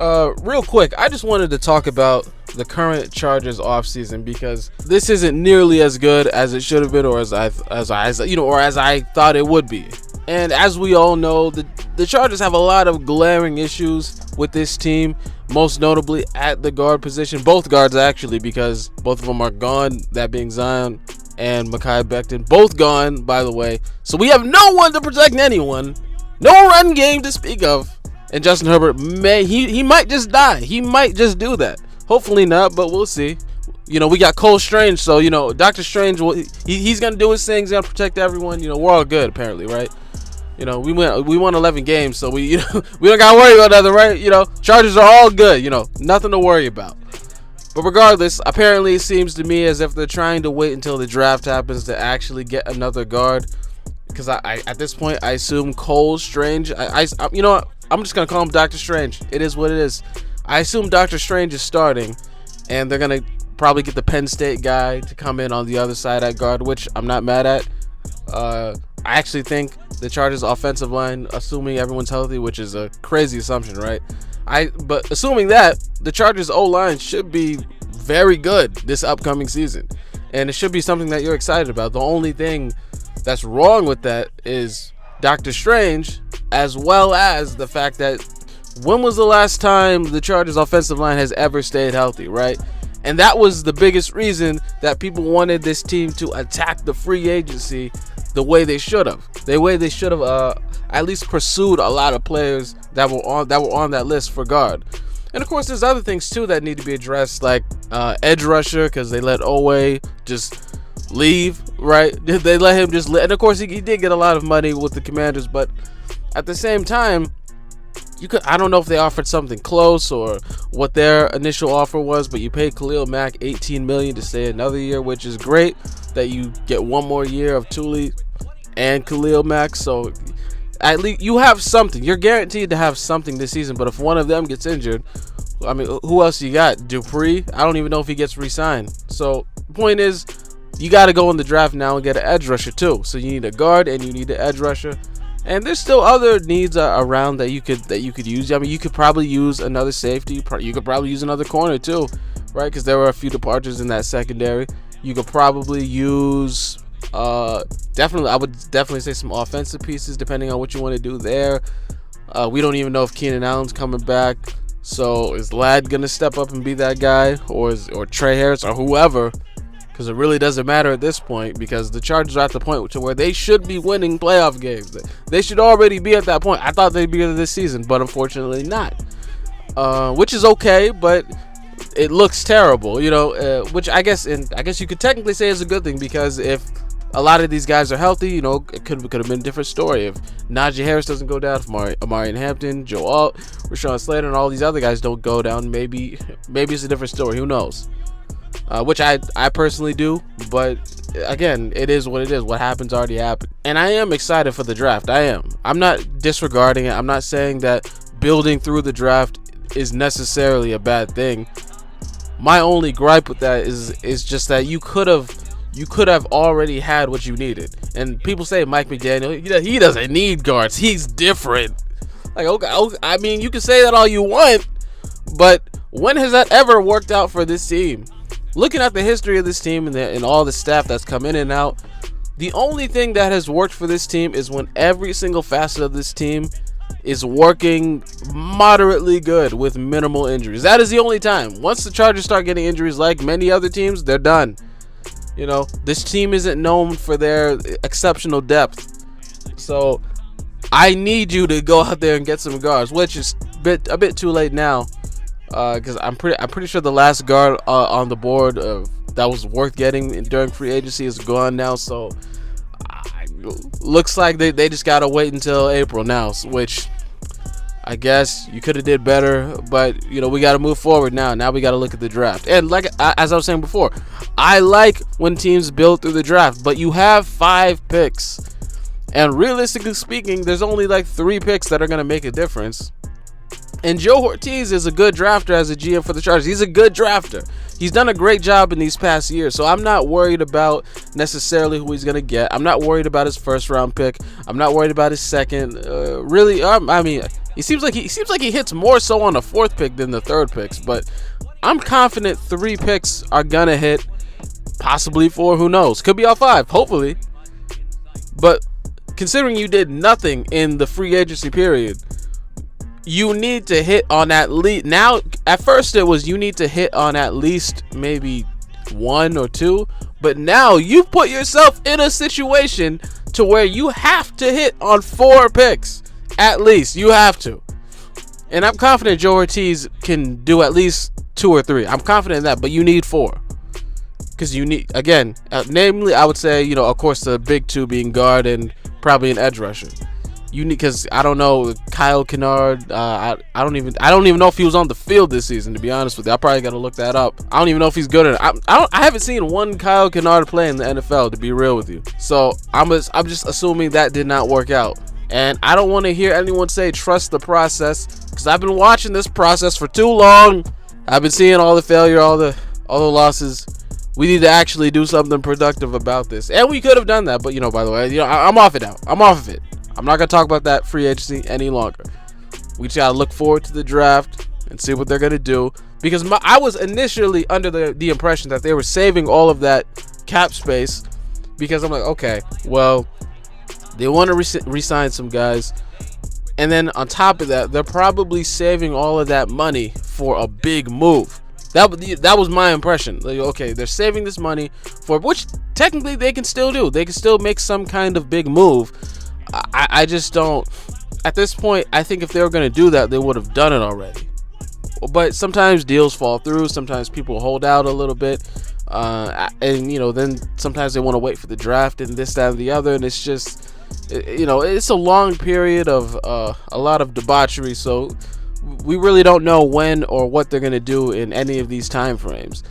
Real quick, I just wanted to talk about the current Chargers offseason because this isn't nearly as good as it should have been, or as I thought it would be. And as we all know, the Chargers have a lot of glaring issues with this team, most notably at the guard position. Both guards, actually, because both of them are gone, that being Zion and Mekhi Becton. Both gone, by the way. So we have no one to protect anyone. No run game to speak of. And Justin Herbert, he might just die. He might just do that. Hopefully not, but we'll see. We got Cole Strange, so, Dr. Strange, he's going to do his thing. He's going to protect everyone. We're all good, apparently, right? We won 11 games, so we don't got to worry about nothing, right? Chargers are all good, nothing to worry about. But regardless, apparently it seems to me as if they're trying to wait until the draft happens to actually get another guard. Because I at this point, I assume Cole Strange, you know what? I'm just going to call him Dr. Strange. It is what it is. I assume Dr. Strange is starting, and they're going to probably get the Penn State guy to come in on the other side at guard, which I'm not mad at. I actually think the Chargers offensive line, assuming everyone's healthy, which is a crazy assumption, right? But assuming that, the Chargers O-line should be very good this upcoming season. And it should be something that you're excited about. The only thing that's wrong with that is Dr. Strange, as well as the fact that when was the last time the Chargers offensive line has ever stayed healthy, right? And that was the biggest reason that people wanted this team to attack the free agency the way they should have. They should have at least pursued a lot of players that were on that list for guard. And of course, there's other things too that need to be addressed, like edge rusher, because they let Owe just leave, right? They let him just and of course he did get a lot of money with the Commanders, but at the same time, I don't know if they offered something close or what their initial offer was, but you paid Khalil Mack $18 million to stay another year, which is great that you get one more year of Thule and Khalil Mack. So at least you have something. You're guaranteed to have something this season, but if one of them gets injured, I mean, who else you got? Dupree? I don't even know if he gets re-signed. So the point is, you got to go in the draft now and get an edge rusher too. So you need a guard and you need an edge rusher. And there's still other needs around that you could use. I mean, you could probably use another safety. You could probably use another corner too, right? Because there were a few departures in that secondary. You could probably use I would definitely say some offensive pieces depending on what you want to do there. We don't even know if Keenan Allen's coming back. So is Ladd gonna step up and be that guy, or Trey Harris or whoever? Because it really doesn't matter at this point, because the Chargers are at the point to where they should be winning playoff games. They should already be at that point. I thought they'd be there this season, but unfortunately not. Which is okay, but it looks terrible, which I guess you could technically say is a good thing, because if a lot of these guys are healthy, it could have been a different story. If Najee Harris doesn't go down, if Amari Hampton, Joe Alt, Rashawn Slater, and all these other guys don't go down, maybe it's a different story. Who knows? Which I personally do, but again, it is what it is. What happens already happened. And I am excited for the draft. I am. I'm not disregarding it. I'm not saying that building through the draft is necessarily a bad thing. My only gripe with that is just that you could have already had what you needed. And people say Mike McDaniel, he doesn't need guards. He's different. Like, okay, I mean, you can say that all you want, but when has that ever worked out for this team? Looking at the history of this team and all the staff that's come in and out, the only thing that has worked for this team is when every single facet of this team is working moderately good with minimal injuries. That is the only time. Once the Chargers start getting injuries like many other teams, they're done. This team isn't known for their exceptional depth. So I need you to go out there and get some guards, which is a bit too late now. Because I'm pretty sure the last guard on the board that was worth getting during free agency is gone now. So looks like they just gotta wait until April now, which I guess you could have did better. But we gotta move forward now. Now we gotta look at the draft. And as I was saying before, I like when teams build through the draft, but you have 5 picks, and realistically speaking, there's only like 3 picks that are gonna make a difference. And Joe Ortiz is a good drafter as a GM for the Chargers. He's a good drafter. He's done a great job in these past years. So I'm not worried about necessarily who he's going to get. I'm not worried about his first round pick. I'm not worried about his second. He hits more so on the fourth pick than the third picks, but I'm confident 3 picks are gonna hit, possibly 4. Who knows? Could be all 5, hopefully. But considering you did nothing in the free agency period, you need to hit on at least. Now, at first it was you need to hit on at least maybe 1 or 2, but now you put yourself in a situation to where you have to hit on 4 picks. At least you have to. And I'm confident Joe Ortiz can do at least 2 or 3. I'm confident in that, but you need 4. Because you need, again, namely, I would say, of course, the big 2 being guard and probably an edge rusher. You need, because I don't know, Kyle Kennard. I don't even know if he was on the field this season. To be honest with you, I probably got to look that up. I don't even know if he's good or not. I haven't seen one Kyle Kennard play in the NFL. To be real with you, so I'm just assuming that did not work out. And I don't want to hear anyone say trust the process, because I've been watching this process for too long. I've been seeing all the failure, all the losses. We need to actually do something productive about this, and we could have done that. But by the way, I'm off it now. I'm off of it. I'm not gonna talk about that free agency any longer. We just gotta look forward to the draft and see what they're gonna do, because I was initially under the impression that they were saving all of that cap space, because I'm like, okay, well, they want to re-sign some guys, and then on top of that, they're probably saving all of that money for a big move. That was my impression. Like, okay, they're saving this money for, which technically they can still do. They can still make some kind of big move. I just don't. At this point, I think if they were going to do that, they would have done it already. But sometimes deals fall through. Sometimes people hold out a little bit. And, then sometimes they want to wait for the draft and this, that, and the other. And it's just, it's a long period of a lot of debauchery. So we really don't know when or what they're going to do in any of these time frames.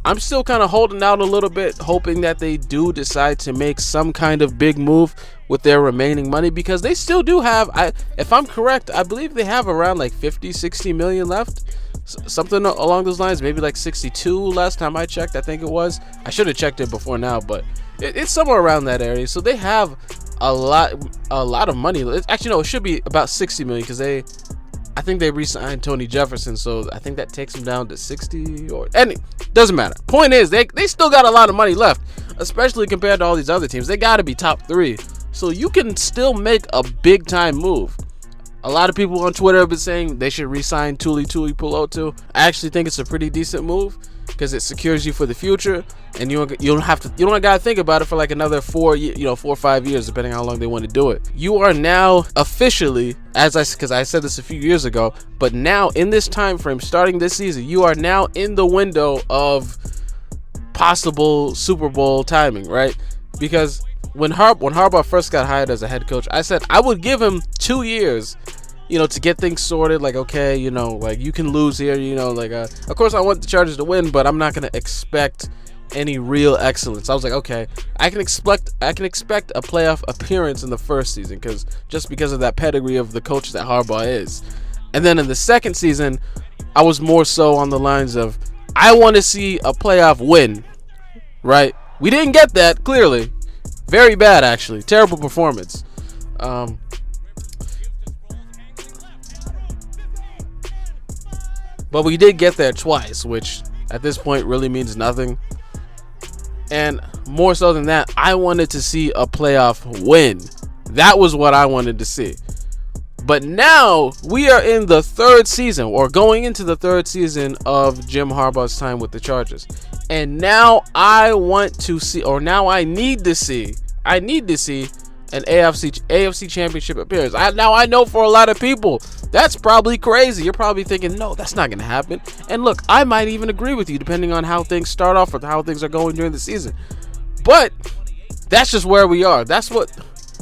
I'm still kind of holding out a little bit, hoping that they do decide to make some kind of big move with their remaining money, because they still do have, if I'm correct, I believe they have around like 50-60 million left, something along those lines, maybe like 62 last time I checked. I think it was. I should have checked it before now, but it's somewhere around that area. So they have a lot of money. Actually, no, it should be about 60 million, because I think they re-signed Tony Jefferson, so I think that takes them down to 60, or any, doesn't matter. Point is, they still got a lot of money left, especially compared to all these other teams. They got to be top 3, so you can still make a big time move. A lot of people on Twitter have been saying they should re-sign Tuli Pulotu. I actually think it's a pretty decent move, because it secures you for the future, and you don't gotta think about it for like another 4 or 5 years, depending on how long they want to do it. You are now officially, because I said this a few years ago, but now in this time frame, starting this season, you are now in the window of possible Super Bowl timing, right? Because when Harbaugh first got hired as a head coach, I said I would give him 2 years, to get things sorted. Like, okay, like you can lose here, of course I want the Chargers to win, but I'm not going to expect any real excellence. I was like, okay, I can expect a playoff appearance in the first season, because of that pedigree of the coach that Harbaugh is. And then in the second season, I was more so on the lines of, I want to see a playoff win, right? We didn't get that, clearly. Very bad, actually. Terrible performance. But we did get there twice, which at this point really means nothing. And more so than that, I wanted to see a playoff win. That was what I wanted to see. But now we are in the 3rd season, or going into the 3rd season of Jim Harbaugh's time with the Chargers. And now I want to see, or now I need to see an AFC championship appearance. Now I know for a lot of people, that's probably crazy. You're probably thinking, no, that's not going to happen. And look, I might even agree with you, depending on how things start off or how things are going during the season. But that's just where we are. That's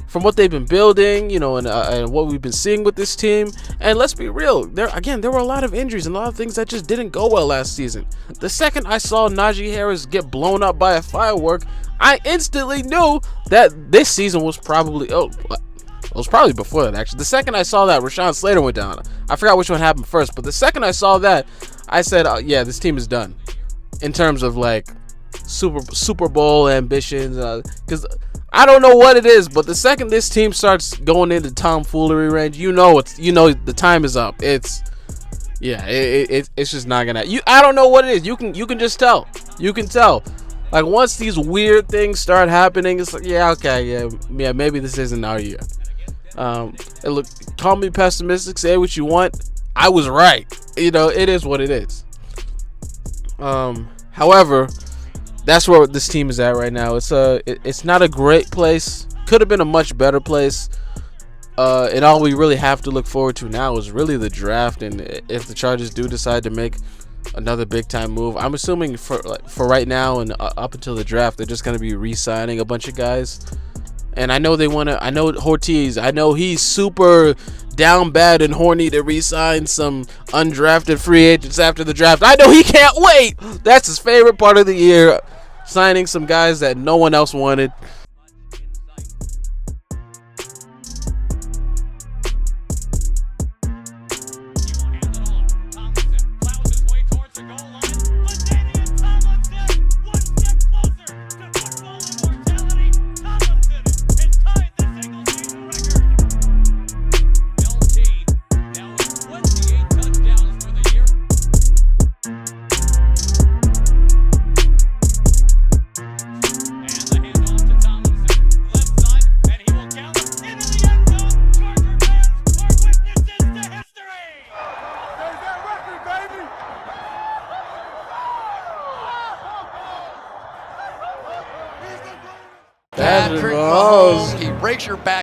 from what they've been building, and what we've been seeing with this team. And let's be real, there were a lot of injuries and a lot of things that just didn't go well last season. The second I saw Najee Harris get blown up by a firework, I instantly knew that this season was probably, it was probably before that, actually. The second I saw that Rashawn Slater went down, I forgot which one happened first, but the second I saw that, I said, yeah, this team is done. In terms of like Super Bowl ambitions, because I don't know what it is, but the second this team starts going into tomfoolery range, the time is up. It's just not gonna. I don't know what it is. You can just tell. You can tell. Like once these weird things start happening, it's like yeah, maybe this isn't our year. Look, call me pessimistic, say what you want. I was right. It is what it is. However, that's where this team is at right now. It's not a great place. Could have been a much better place. And all we really have to look forward to now is really the draft. And if the Chargers do decide to make another big time move, I'm assuming for right now and up until the draft, they're just going to be re-signing a bunch of guys. And I know they want to. I know Ortiz. I know he's super down bad and horny to re-sign some undrafted free agents after the draft. I know he can't wait. That's his favorite part of the year, signing some guys that no one else wanted. Patrick Mahomes, he breaks your back.